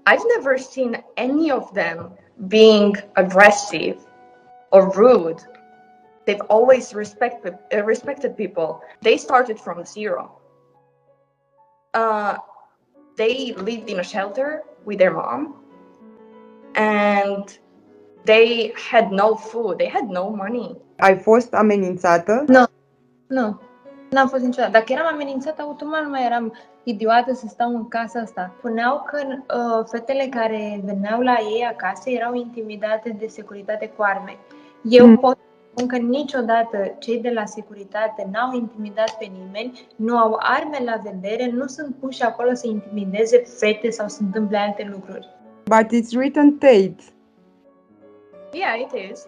I've never seen any of them being aggressive or rude. They've always respected people. They started from zero. Uh, they lived in a shelter with their mom, and they had no food. They had no money. Ai fost amenințată? Nu, nu. N-am fost niciodată. Dacă eram amenințată, automat nu mai eram idiotă să stau în casa asta. Spuneau că fetele care veneau la ei acasă erau intimidate de securitate cu arme. Eu pot spun că niciodată cei de la securitate n-au intimidat pe nimeni, nu au arme la vedere, nu sunt puși acolo să intimideze fete sau să întâmple alte lucruri. But it's written Tate. Yeah, it is.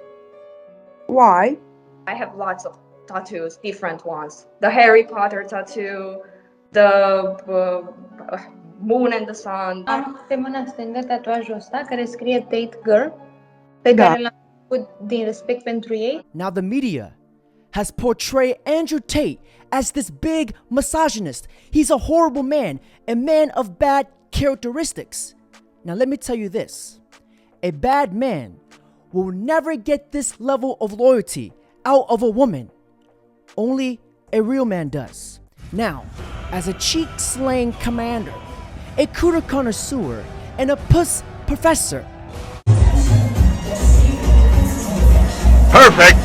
Why? I have lots of tattoos, different ones. The Harry Potter tattoo, the moon and the sun. Am pe mâna stângă tatuajul ăsta care scrie Tate Girl, pe care l-am făcut din respect pentru ei. Now the media has portrayed Andrew Tate as this big misogynist. He's a horrible man, a man of bad characteristics. Now let me tell you this. A bad man will never get this level of loyalty out of a woman. Only a real man does. Now, as a cheek-slaying commander, a cooter connoisseur, and a puss professor. Perfect!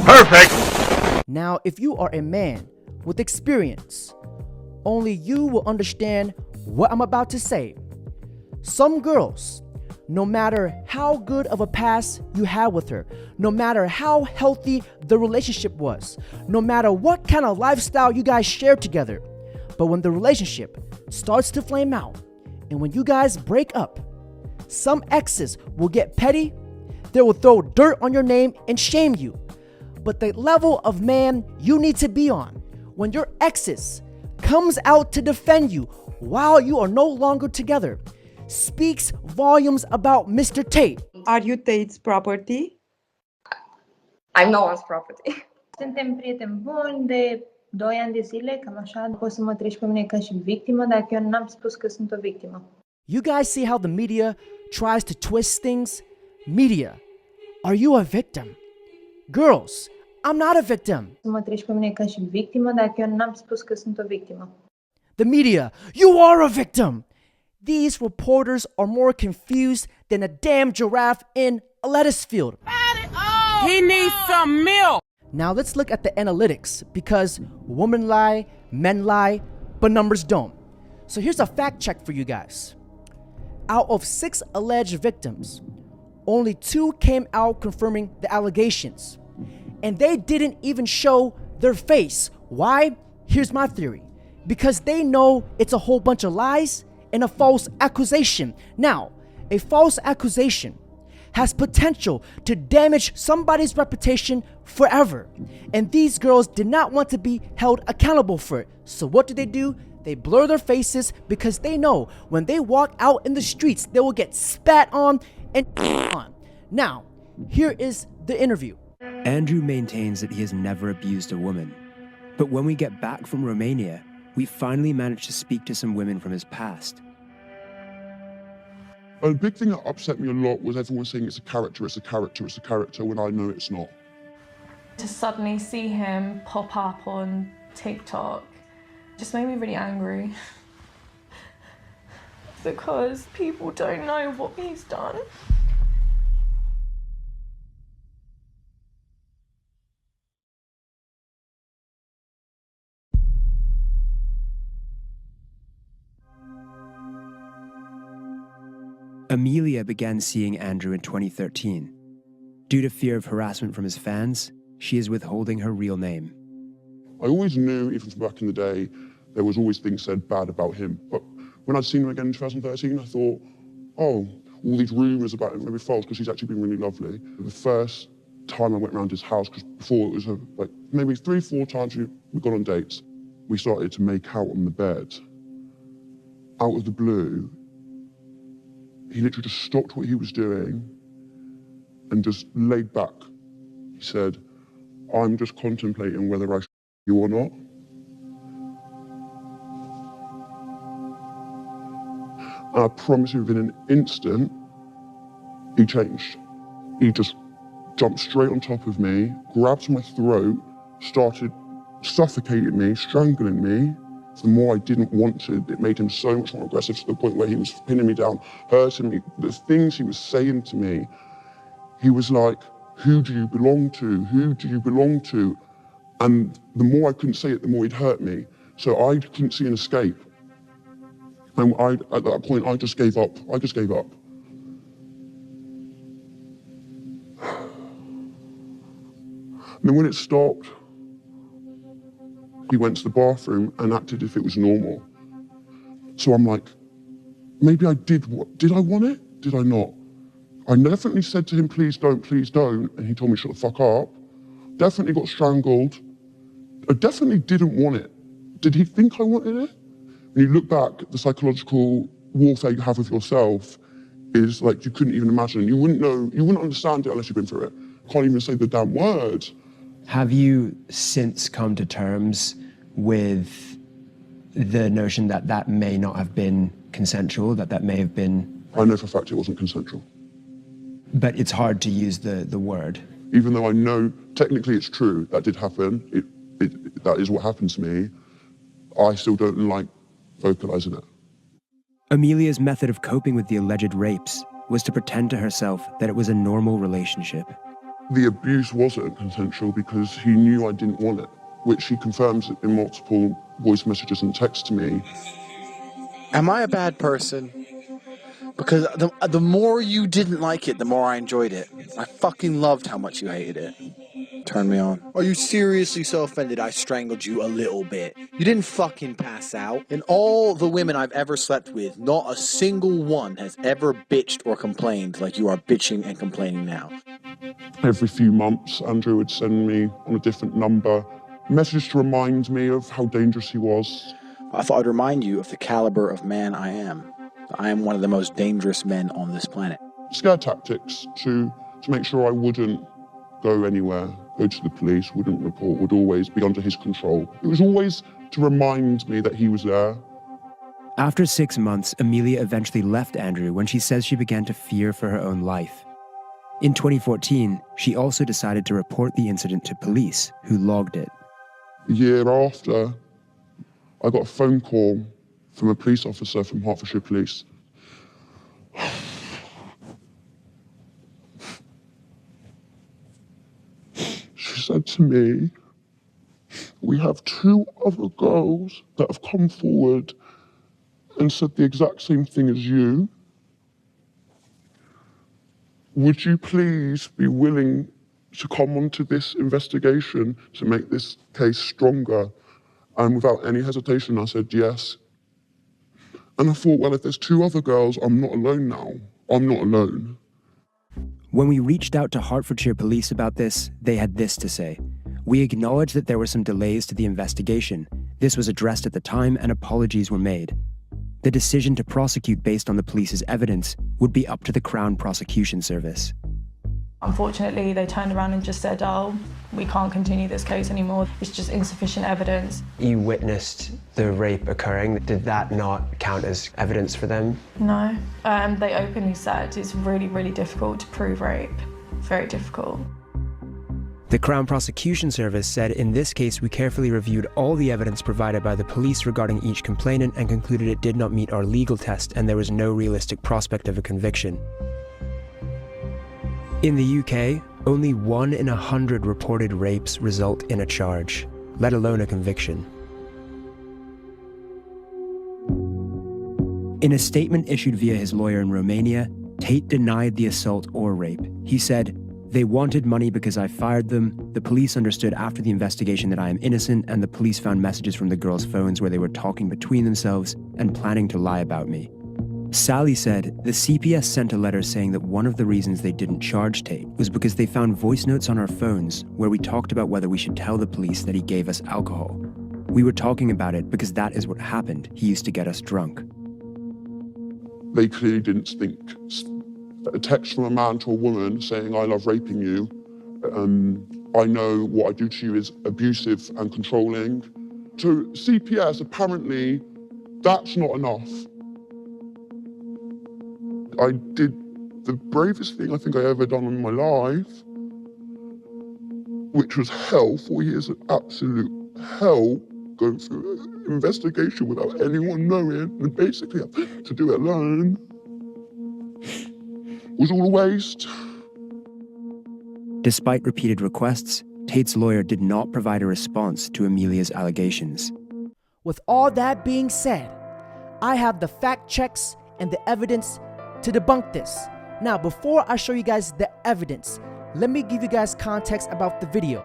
Perfect! Now, if you are a man with experience, only you will understand what I'm about to say. Some girls, no matter how good of a past you had with her, no matter how healthy the relationship was, no matter what kind of lifestyle you guys shared together, but when the relationship starts to flame out and when you guys break up, some exes will get petty, they will throw dirt on your name and shame you. But the level of man you need to be on when your exes comes out to defend you while you are no longer together speaks volumes about Mr. Tate. Are you Tate's property? I'm no one's property. Suntem prieteni buni de 2 ani de zile, cam așa. Poți să mă treci pe mine ca și victimă, dacă eu n-am spus că sunt o victimă. You guys see how the media tries to twist things? Media, are you a victim? Girls, I'm not a victim. Să mă treci pe mine ca și victimă, dacă eu n-am spus că sunt o victimă. The media, you are a victim. These reporters are more confused than a damn giraffe in a lettuce field. He needs some milk. Now let's look at the analytics because women lie, men lie, but numbers don't. So here's a fact check for you guys. Out of 6 alleged victims, only 2 came out confirming the allegations. And they didn't even show their face. Why? Here's my theory. Because they know it's a whole bunch of lies and a false accusation. Now, a false accusation has potential to damage somebody's reputation forever. And these girls did not want to be held accountable for it. So what do? They blur their faces because they know when they walk out in the streets, they will get spat on and on. Now, here is the interview. Andrew maintains that he has never abused a woman. But when we get back from Romania, we finally managed to speak to some women from his past. A big thing that upset me a lot was everyone saying it's a character, when I know it's not. To suddenly see him pop up on TikTok just made me really angry. Because people don't know what he's done. Amelia began seeing Andrew in 2013. Due to fear of harassment from his fans, she is withholding her real name. I always knew, even from back in the day, there was always things said bad about him. But when I'd seen him again in 2013, I thought, oh, all these rumours about him may be false because he's actually been really lovely. The first time I went round his house, because before it was like maybe 3-4 times we got on dates, we started to make out on the bed. Out of the blue, he literally just stopped what he was doing and just laid back. He said, I'm just contemplating whether I should you or not. And I promise you, within an instant, he changed. He just jumped straight on top of me, grabbed my throat, started suffocating me, strangling me. The more I didn't want to, it made him so much more aggressive, to the point where he was pinning me down, hurting me. The things he was saying to me, he was like, who do you belong to? Who do you belong to? And the more I couldn't say it, the more he'd hurt me. So I couldn't see an escape. And at that point, I just gave up. I just gave up. And then when it stopped, he went to the bathroom and acted as if it was normal. So I'm like, maybe I did I want it? Did I not? I definitely said to him, please don't, and he told me, shut the fuck up. Definitely got strangled. I definitely didn't want it. Did he think I wanted it? When you look back, the psychological warfare you have with yourself is like you couldn't even imagine. You wouldn't know, you wouldn't understand it unless you've been through it. Can't even say the damn words. Have you since come to terms with the notion that that may not have been consensual, that may have been... I know for a fact it wasn't consensual. But it's hard to use the word. Even though I know technically it's true, that did happen, that is what happened to me, I still don't like vocalizing it. Amelia's method of coping with the alleged rapes was to pretend to herself that it was a normal relationship. The abuse wasn't consensual because he knew I didn't want it, which he confirms in multiple voice messages and texts to me. Am I a bad person? Because the more you didn't like it, the more I enjoyed it. I fucking loved how much you hated it. Turned me on. Are you seriously so offended I strangled you a little bit? You didn't fucking pass out. And all the women I've ever slept with, not a single one has ever bitched or complained like you are bitching and complaining now. Every few months, Andrew would send me on a different number messages to remind me of how dangerous he was. I thought I'd remind you of the caliber of man I am. I am one of the most dangerous men on this planet. Scare tactics to make sure I wouldn't go anywhere, go to the police, wouldn't report, would always be under his control. It was always to remind me that he was there. After 6 months, Amelia eventually left Andrew when she says she began to fear for her own life. In 2014, she also decided to report the incident to police, who logged it. A year after, I got a phone call from a police officer from Hertfordshire Police. She said to me, we have 2 other girls that have come forward and said the exact same thing as you. Would you please be willing to come onto this investigation to make this case stronger? And without any hesitation, I said yes. And I thought, well, if there's 2 other girls, I'm not alone now. I'm not alone. When we reached out to Hertfordshire Police about this, they had this to say. We acknowledge that there were some delays to the investigation. This was addressed at the time and apologies were made. The decision to prosecute based on the police's evidence would be up to the Crown Prosecution Service. Unfortunately, they turned around and just said, oh, we can't continue this case anymore. It's just insufficient evidence. You witnessed the rape occurring. Did that not count as evidence for them? No. They openly said it's really, really difficult to prove rape. Very difficult. The Crown Prosecution Service said in this case we carefully reviewed all the evidence provided by the police regarding each complainant and concluded it did not meet our legal test and there was no realistic prospect of a conviction. In the UK, only 1 in 100 reported rapes result in a charge, let alone a conviction. In a statement issued via his lawyer in Romania, Tate denied the assault or rape. He said, "They wanted money because I fired them. The police understood after the investigation that I am innocent, and the police found messages from the girls' phones where they were talking between themselves and planning to lie about me." Sally said the CPS sent a letter saying that one of the reasons they didn't charge Tate was because they found voice notes on our phones where we talked about whether we should tell the police that he gave us alcohol. We were talking about it because that is what happened. He used to get us drunk. They clearly didn't think a text from a man to a woman saying, I love raping you, I know what I do to you is abusive and controlling. To CPS, apparently, that's not enough. I did the bravest thing I think I ever done in my life, which was hell, 4 years of absolute hell, going through an investigation without anyone knowing, and basically to do it alone, was all a waste. Despite repeated requests, Tate's lawyer did not provide a response to Amelia's allegations. With all that being said, I have the fact checks and the evidence to debunk this. Now, before I show you guys the evidence, let me give you guys context about the video.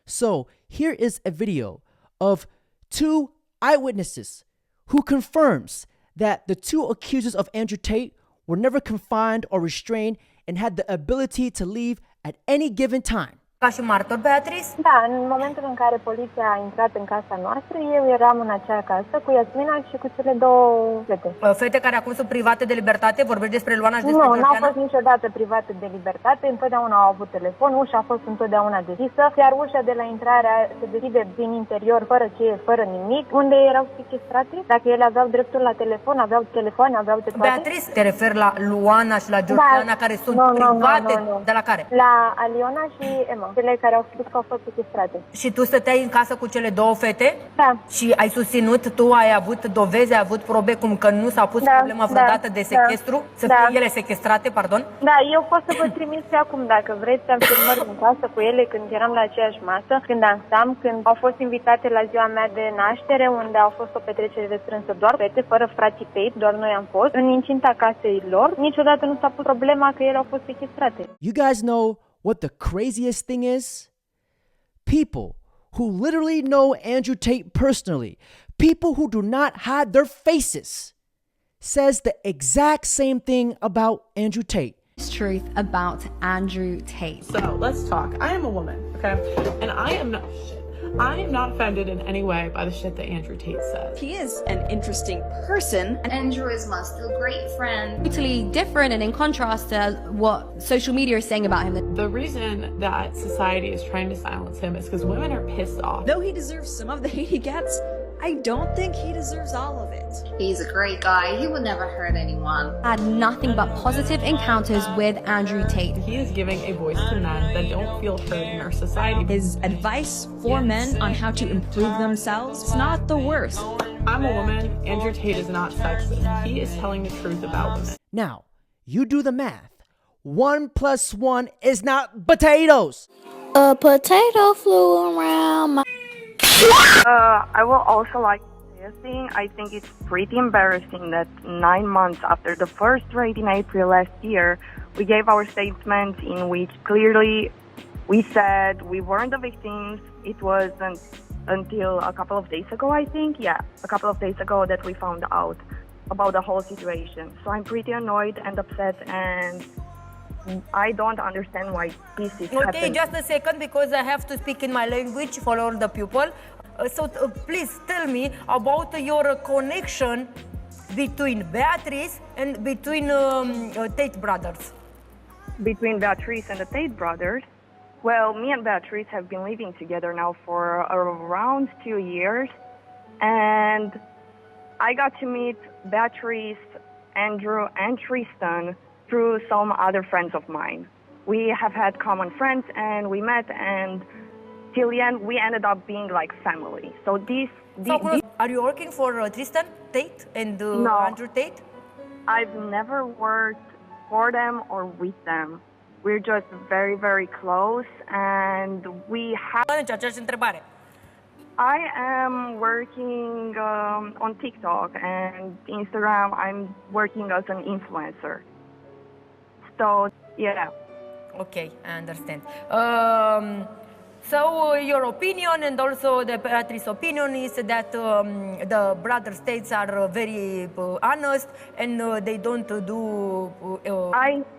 So here is a video of 2 eyewitnesses who confirms that the 2 accusers of Andrew Tate were never confined or restrained and had the ability to leave at any given time. Ca și martor, Beatrice? Da, în momentul în care poliția a intrat în casa noastră, eu eram în acea casă cu Iasmina și cu cele 2 fete. Fete care acum sunt private de libertate? Vorbești despre Luana și despre Nu, Georgiana? n-au fost niciodată private de libertate, întotdeauna au avut telefon, ușa a fost întotdeauna deschisă, iar ușa de la intrare se deschide din interior, fără cheie, fără nimic, unde erau sechestrate. Dacă ele aveau dreptul la telefon, aveau telefoane, aveau de toate. Beatrice, te referi la Luana și la Georgiana, care sunt private? De la care? La Aliona și Emma. Cele care au spus că au fost sequestrate. Și tu stăteai în casă cu cele 2 fete? Da. Și ai susținut, tu ai avut dovezi, ai avut probe cum că nu s-a pus problema vreodată de sechestru? Să fie ele sequestrate, pardon? Da, eu pot să vă trimit pe acum, dacă vreți, am filmări în casă cu ele când eram la aceeași masă, când dansam, când au fost invitate la ziua mea de naștere, unde au fost o petrecere restrânsă doar fete, fără frații Tate, doar noi am fost, în incinta casei lor. Niciodată nu s-a pus problema că ele au fost sequestrate. You guys know what the craziest thing is? People who literally know Andrew Tate personally, people who do not hide their faces, says the exact same thing about Andrew Tate. Truth about Andrew Tate. So let's talk. I am a woman, okay? And I am not offended in any way by the shit that Andrew Tate says. He is an interesting person. Andrew is my still great friend. Totally different and in contrast to what social media is saying about him. The reason that society is trying to silence him is because women are pissed off. Though he deserves some of the hate he gets, I don't think he deserves all of it. He's a great guy. He would never hurt anyone. I had nothing but positive encounters with Andrew Tate. He is giving a voice to men that don't feel heard in our society. His advice for men on how to improve themselves is not the worst. I'm a woman. Andrew Tate is not sexist. He is telling the truth about women. Now, you do the math. 1 + 1 is not potatoes. A potato flew around my... I will also like to say a thing. I think it's pretty embarrassing that 9 months after the first raid in April last year, we gave our statement in which clearly we said we weren't the victims. It wasn't until a couple of days ago, I think. Yeah, a couple of days ago that we found out about the whole situation. So I'm pretty annoyed and upset, and I don't understand why this is happening. Okay, just a second, because I have to speak in my language for all the people. Please tell me about your connection between Beatrice and between Tate brothers. Between Beatrice and the Tate brothers? Well, me and Beatrice have been living together now for around 2 years, and I got to meet Beatrice, Andrew, and Tristan through some other friends of mine. We have had common friends, and we met, and till the end, we ended up being like family. So are you working for Tristan Tate and no, Andrew Tate? I've never worked for them or with them. We're just very, very close, and we have... I am working on TikTok and Instagram. I'm working as an influencer. So, yeah. Okay, I understand. So your opinion and also the Beatrice's opinion is that the brother states are very honest and they don't do...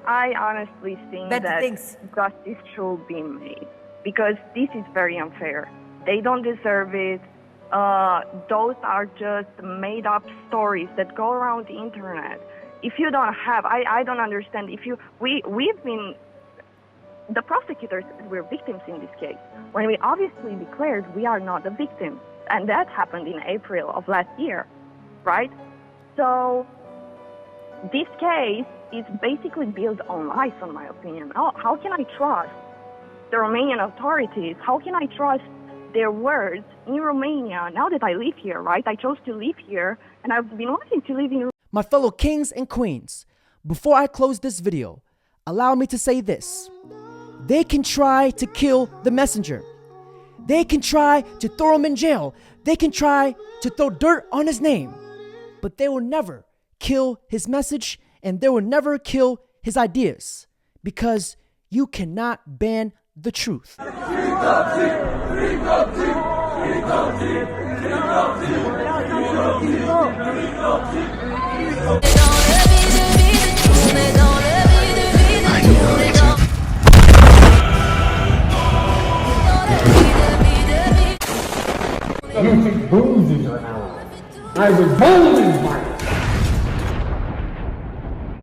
I honestly think that justice should be made, because this is very unfair. They don't deserve it. Those are just made up stories that go around the internet. If you don't have, I don't understand. We've been, the prosecutors were victims in this case, when we obviously declared we are not the victims. And that happened in April of last year, right? So this case is basically built on lies, in my opinion. How can I trust the Romanian authorities? How can I trust their words in Romania now that I live here, right? I chose to live here, and I've been wanting to live in... My fellow kings and queens, before I close this video, allow me to say this. They can try to kill the messenger. They can try to throw him in jail. They can try to throw dirt on his name. But they will never kill his message, and they will never kill his ideas, because you cannot ban the truth. You think booze is an hour. I was born